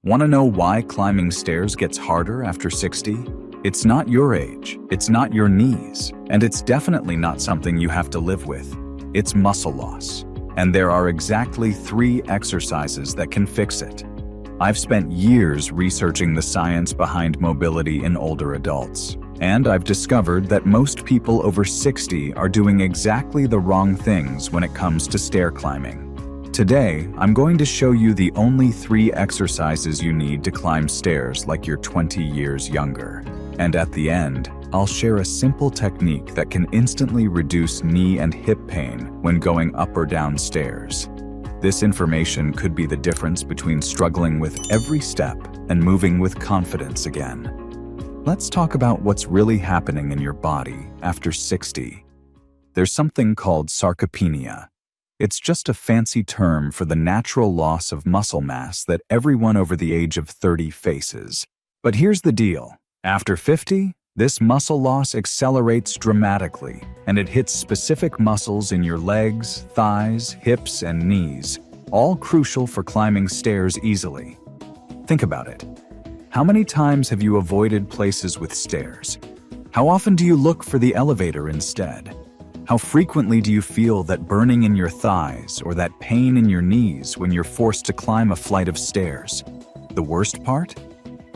Want to know why climbing stairs gets harder after 60? It's not your age, it's not your knees, and it's definitely not something you have to live with. It's muscle loss. And there are exactly 3 exercises that can fix it. I've spent years researching the science behind mobility in older adults, and I've discovered that most people over 60 are doing exactly the wrong things when it comes to stair climbing. Today, I'm going to show you the only 3 exercises you need to climb stairs like you're 20 years younger. And at the end, I'll share a simple technique that can instantly reduce knee and hip pain when going up or down stairs. This information could be the difference between struggling with every step and moving with confidence again. Let's talk about what's really happening in your body after 60. There's something called sarcopenia. It's just a fancy term for the natural loss of muscle mass that everyone over the age of 30 faces. But here's the deal. After 50, this muscle loss accelerates dramatically, and it hits specific muscles in your legs, thighs, hips, and knees, all crucial for climbing stairs easily. Think about it. How many times have you avoided places with stairs? How often do you look for the elevator instead? How frequently do you feel that burning in your thighs or that pain in your knees when you're forced to climb a flight of stairs? The worst part?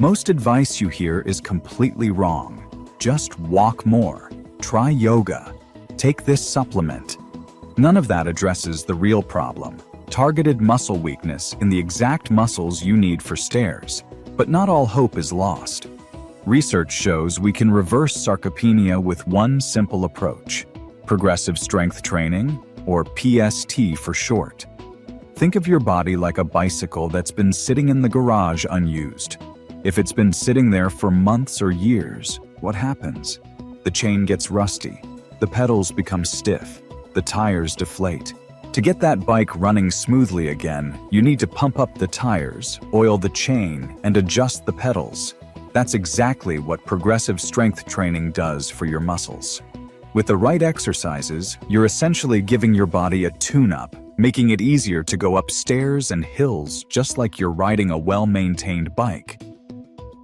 Most advice you hear is completely wrong. Just walk more. Try yoga. Take this supplement. None of that addresses the real problem: targeted muscle weakness in the exact muscles you need for stairs. But not all hope is lost. Research shows we can reverse sarcopenia with one simple approach: progressive strength training, or PST for short. Think of your body like a bicycle that's been sitting in the garage unused. If it's been sitting there for months or years, what happens? The chain gets rusty, the pedals become stiff, the tires deflate. To get that bike running smoothly again, you need to pump up the tires, oil the chain, and adjust the pedals. That's exactly what progressive strength training does for your muscles. With the right exercises, you're essentially giving your body a tune-up, making it easier to go up stairs and hills just like you're riding a well-maintained bike.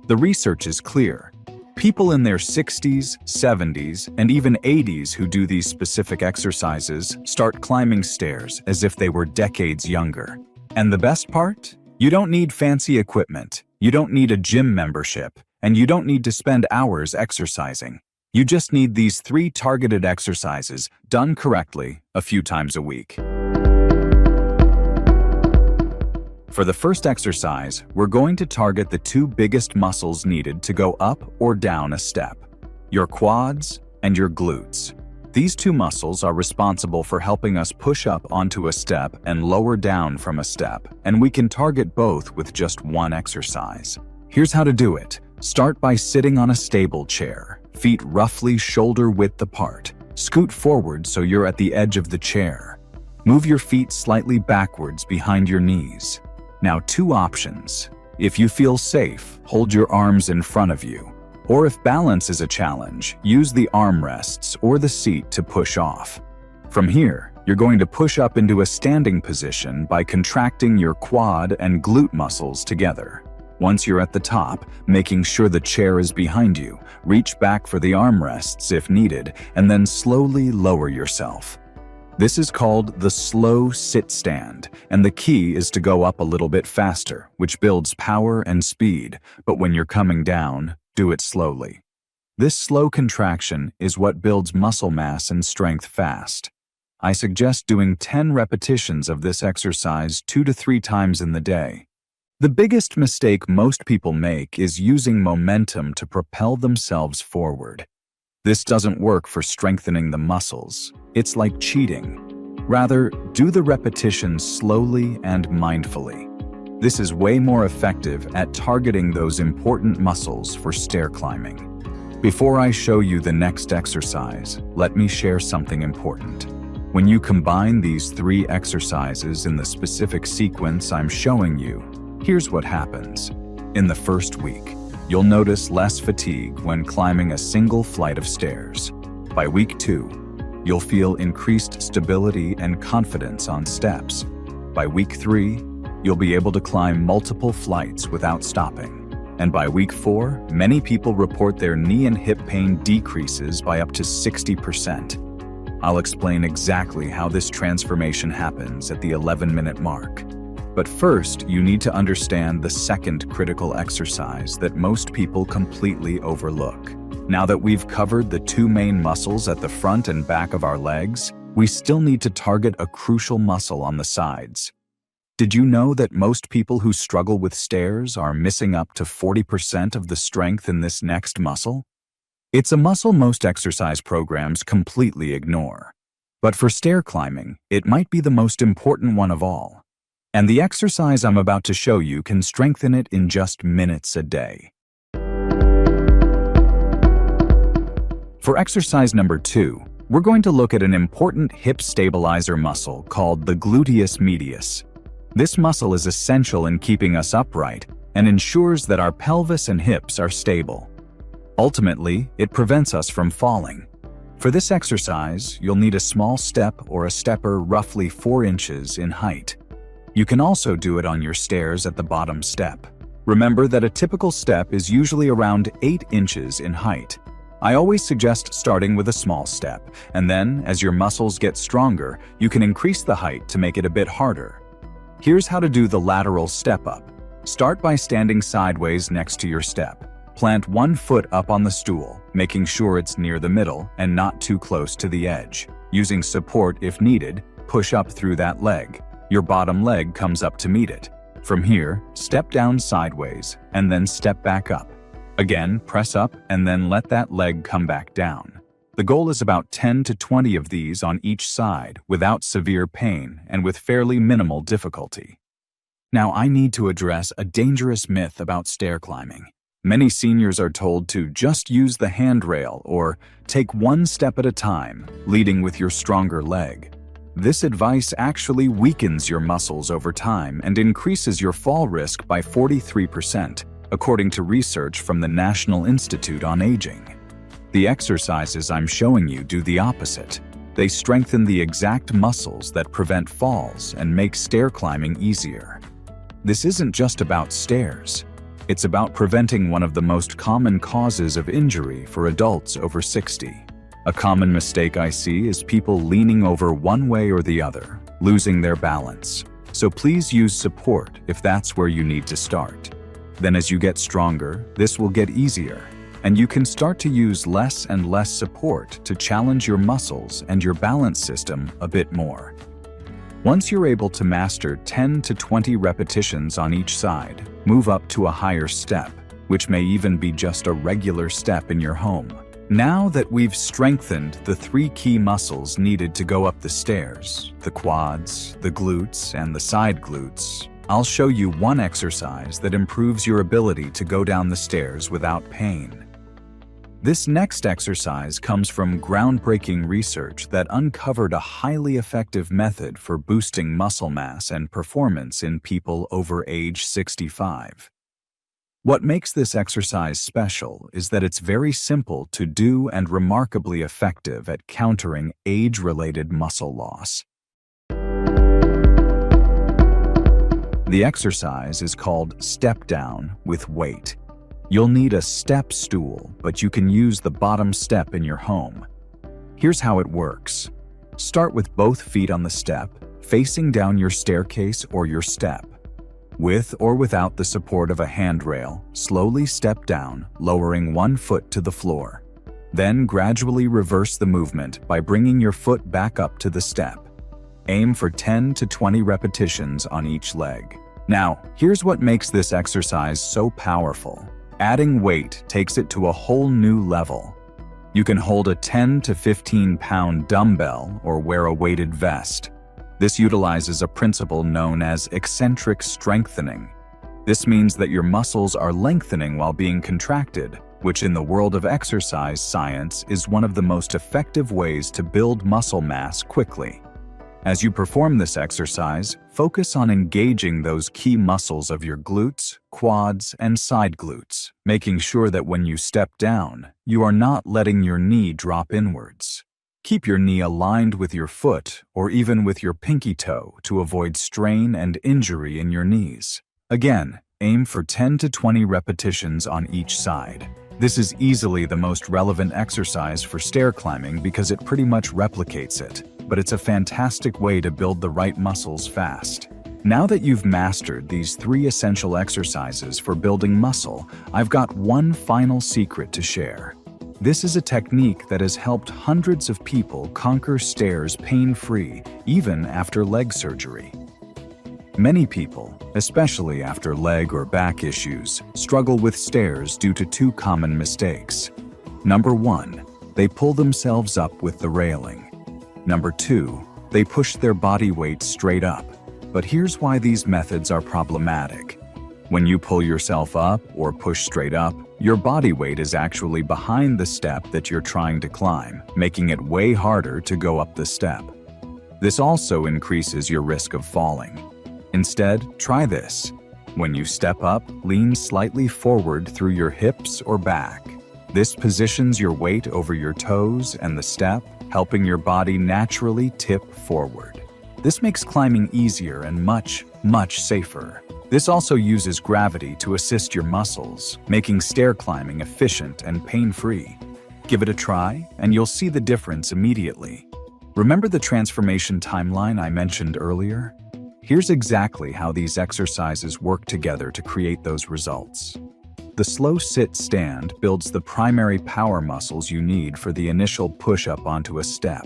The research is clear. People in their 60s, 70s, and even 80s who do these specific exercises start climbing stairs as if they were decades younger. And the best part? You don't need fancy equipment, you don't need a gym membership, and you don't need to spend hours exercising. You just need these 3 targeted exercises done correctly a few times a week. For the first exercise, we're going to target the 2 biggest muscles needed to go up or down a step: your quads and your glutes. These 2 muscles are responsible for helping us push up onto a step and lower down from a step, and we can target both with just one exercise. Here's how to do it. Start by sitting on a stable chair, feet roughly shoulder-width apart. Scoot forward so you're at the edge of the chair. Move your feet slightly backwards behind your knees. Now 2 options. If you feel safe, hold your arms in front of you. Or if balance is a challenge, use the armrests or the seat to push off. From here, you're going to push up into a standing position by contracting your quad and glute muscles together. Once you're at the top, making sure the chair is behind you, reach back for the armrests if needed, and then slowly lower yourself. This is called the slow sit stand, and the key is to go up a little bit faster, which builds power and speed, but when you're coming down, do it slowly. This slow contraction is what builds muscle mass and strength fast. I suggest doing 10 repetitions of this exercise 2 to 3 times in the day. The biggest mistake most people make is using momentum to propel themselves forward. This doesn't work for strengthening the muscles. It's like cheating. Rather, do the repetitions slowly and mindfully. This is way more effective at targeting those important muscles for stair climbing. Before I show you the next exercise, let me share something important. When you combine these 3 exercises in the specific sequence I'm showing you, here's what happens. In the first week, you'll notice less fatigue when climbing a single flight of stairs. By week 2, you'll feel increased stability and confidence on steps. By week 3, you'll be able to climb multiple flights without stopping. And by week 4, many people report their knee and hip pain decreases by up to 60%. I'll explain exactly how this transformation happens at the 11-minute mark. But first, you need to understand the second critical exercise that most people completely overlook. Now that we've covered the 2 main muscles at the front and back of our legs, we still need to target a crucial muscle on the sides. Did you know that most people who struggle with stairs are missing up to 40% of the strength in this next muscle? It's a muscle most exercise programs completely ignore. But for stair climbing, it might be the most important one of all. And the exercise I'm about to show you can strengthen it in just minutes a day. For exercise number 2, we're going to look at an important hip stabilizer muscle called the gluteus medius. This muscle is essential in keeping us upright and ensures that our pelvis and hips are stable. Ultimately, it prevents us from falling. For this exercise, you'll need a small step or a stepper roughly 4 inches in height. You can also do it on your stairs at the bottom step. Remember that a typical step is usually around 8 inches in height. I always suggest starting with a small step, and then, as your muscles get stronger, you can increase the height to make it a bit harder. Here's how to do the lateral step up. Start by standing sideways next to your step. Plant 1 foot up on the stool, making sure it's near the middle and not too close to the edge. Using support if needed, push up through that leg. Your bottom leg comes up to meet it. From here, step down sideways and then step back up. Again, press up and then let that leg come back down. The goal is about 10 to 20 of these on each side without severe pain and with fairly minimal difficulty. Now I need to address a dangerous myth about stair climbing. Many seniors are told to just use the handrail or take 1 step at a time, leading with your stronger leg. This advice actually weakens your muscles over time and increases your fall risk by 43%, according to research from the National Institute on Aging. The exercises I'm showing you do the opposite. They strengthen the exact muscles that prevent falls and make stair climbing easier. This isn't just about stairs. It's about preventing one of the most common causes of injury for adults over 60. A common mistake I see is people leaning over one way or the other, losing their balance. So please use support if that's where you need to start. Then as you get stronger, this will get easier, and you can start to use less and less support to challenge your muscles and your balance system a bit more. Once you're able to master 10 to 20 repetitions on each side, move up to a higher step, which may even be just a regular step in your home. Now that we've strengthened the 3 key muscles needed to go up the stairs, the quads, the glutes, and the side glutes, I'll show you one exercise that improves your ability to go down the stairs without pain. This next exercise comes from groundbreaking research that uncovered a highly effective method for boosting muscle mass and performance in people over age 65. What makes this exercise special is that it's very simple to do and remarkably effective at countering age-related muscle loss. The exercise is called step down with weight. You'll need a step stool, but you can use the bottom step in your home. Here's how it works. Start with both feet on the step, facing down your staircase or your step. With or without the support of a handrail, slowly step down, lowering 1 foot to the floor. Then gradually reverse the movement by bringing your foot back up to the step. Aim for 10 to 20 repetitions on each leg. Now, here's what makes this exercise so powerful. Adding weight takes it to a whole new level. You can hold a 10 to 15 pound dumbbell or wear a weighted vest. This utilizes a principle known as eccentric strengthening. This means that your muscles are lengthening while being contracted, which in the world of exercise science is one of the most effective ways to build muscle mass quickly. As you perform this exercise, focus on engaging those key muscles of your glutes, quads, and side glutes, making sure that when you step down, you are not letting your knee drop inwards. Keep your knee aligned with your foot or even with your pinky toe to avoid strain and injury in your knees. Again, aim for 10 to 20 repetitions on each side. This is easily the most relevant exercise for stair climbing because it pretty much replicates it, but it's a fantastic way to build the right muscles fast. Now that you've mastered these 3 essential exercises for building muscle, I've got one final secret to share. This is a technique that has helped hundreds of people conquer stairs pain-free, even after leg surgery. Many people, especially after leg or back issues, struggle with stairs due to 2 common mistakes. Number 1, they pull themselves up with the railing. Number 2, they push their body weight straight up. But here's why these methods are problematic. When you pull yourself up or push straight up, your body weight is actually behind the step that you're trying to climb, making it way harder to go up the step. This also increases your risk of falling. Instead, try this. When you step up, lean slightly forward through your hips or back. This positions your weight over your toes and the step, helping your body naturally tip forward. This makes climbing easier and much safer. This also uses gravity to assist your muscles, making stair climbing efficient and pain-free. Give it a try, and you'll see the difference immediately. Remember the transformation timeline I mentioned earlier? Here's exactly how these exercises work together to create those results. The slow sit-stand builds the primary power muscles you need for the initial push-up onto a step.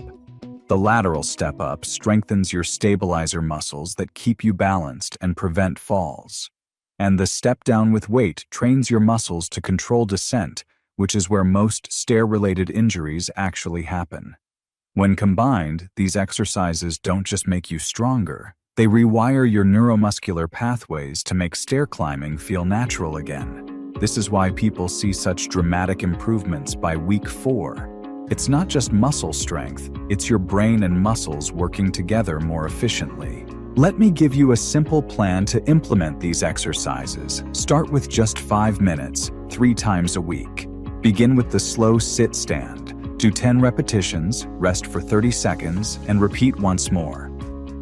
The lateral step-up strengthens your stabilizer muscles that keep you balanced and prevent falls. And the step-down with weight trains your muscles to control descent, which is where most stair-related injuries actually happen. When combined, these exercises don't just make you stronger, they rewire your neuromuscular pathways to make stair climbing feel natural again. This is why people see such dramatic improvements by week 4. It's not just muscle strength, it's your brain and muscles working together more efficiently. Let me give you a simple plan to implement these exercises. Start with just 5 minutes, 3 times a week. Begin with the slow sit-stand. Do 10 repetitions, rest for 30 seconds, and repeat once more.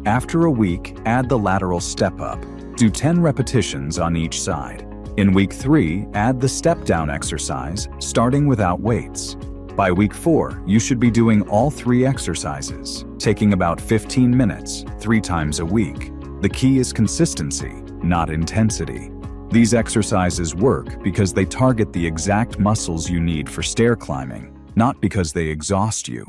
After a week, add the lateral step-up. Do 10 repetitions on each side. In week 3, add the step-down exercise, starting without weights. By week 4, you should be doing all 3 exercises, taking about 15 minutes, 3 times a week. The key is consistency, not intensity. These exercises work because they target the exact muscles you need for stair climbing, not because they exhaust you.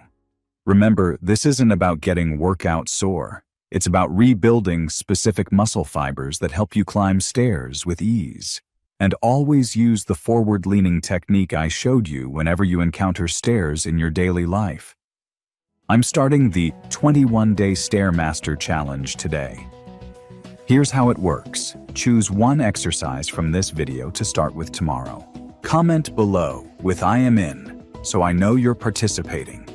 Remember, this isn't about getting workout sore. It's about rebuilding specific muscle fibers that help you climb stairs with ease. And always use the forward-leaning technique I showed you whenever you encounter stairs in your daily life. I'm starting the 21-Day Stairmaster Challenge today. Here's how it works. Choose one exercise from this video to start with tomorrow. Comment below with "I am in," so I know you're participating.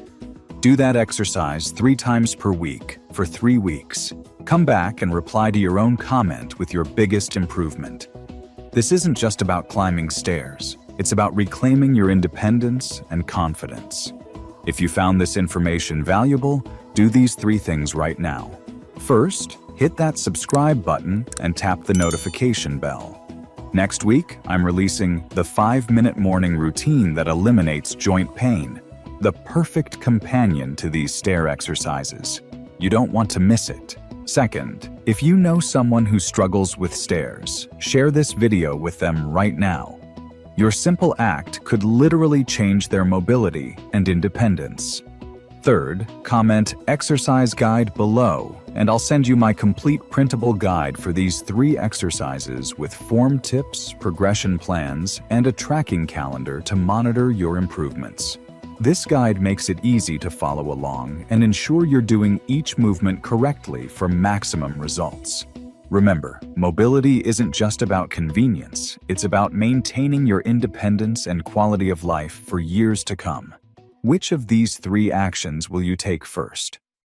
Do that exercise 3 times per week for 3 weeks. Come back and reply to your own comment with your biggest improvement. This isn't just about climbing stairs. It's about reclaiming your independence and confidence. If you found this information valuable, do these 3 things right now. First, hit that subscribe button and tap the notification bell. Next week, I'm releasing the 5-minute morning routine that eliminates joint pain, the perfect companion to these stair exercises. You don't want to miss it. Second, if you know someone who struggles with stairs, share this video with them right now. Your simple act could literally change their mobility and independence. Third, comment "exercise guide" below, and I'll send you my complete printable guide for these 3 exercises with form tips, progression plans, and a tracking calendar to monitor your improvements. This guide makes it easy to follow along and ensure you're doing each movement correctly for maximum results. Remember, mobility isn't just about convenience, it's about maintaining your independence and quality of life for years to come. Which of these 3 actions will you take first?